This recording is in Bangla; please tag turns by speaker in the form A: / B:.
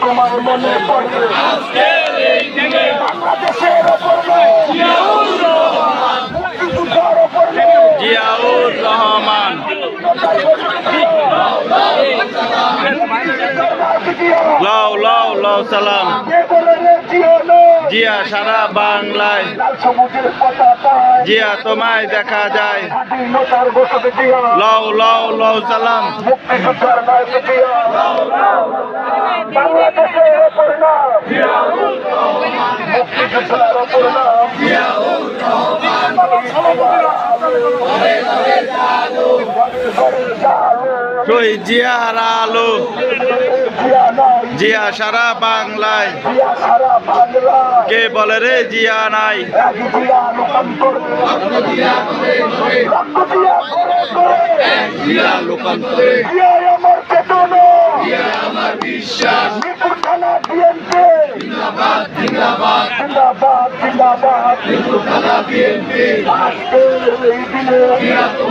A: তোমার মনে পড়ে বাংলাদেশের ওপর মুক্তিযুদ্ধের ওপর
B: জিয়াউর রহমান। লাও লাও লাও সালাম। জিয়া সারা বাংলায়, জিয়া তোমায় দেখা যায়। লাও লাও লাও সালাম।
A: বাংলাদেশের ওপর মুক্তিযুদ্ধের ওপর
B: শহীদ জিয়ার আলো, জিয়া সারা বাংলায়। কে বলে রে জিয়া নাই?
A: আমার চেতনা, আমার বিশ্বাস, মিরপুর থানা বিএনপি জিন্দাবাদ জিন্দাবাদ জিন্দাবাদ জিন্দাবাদ, মিরপুর থানা বিএনপি আজকের এই দিনে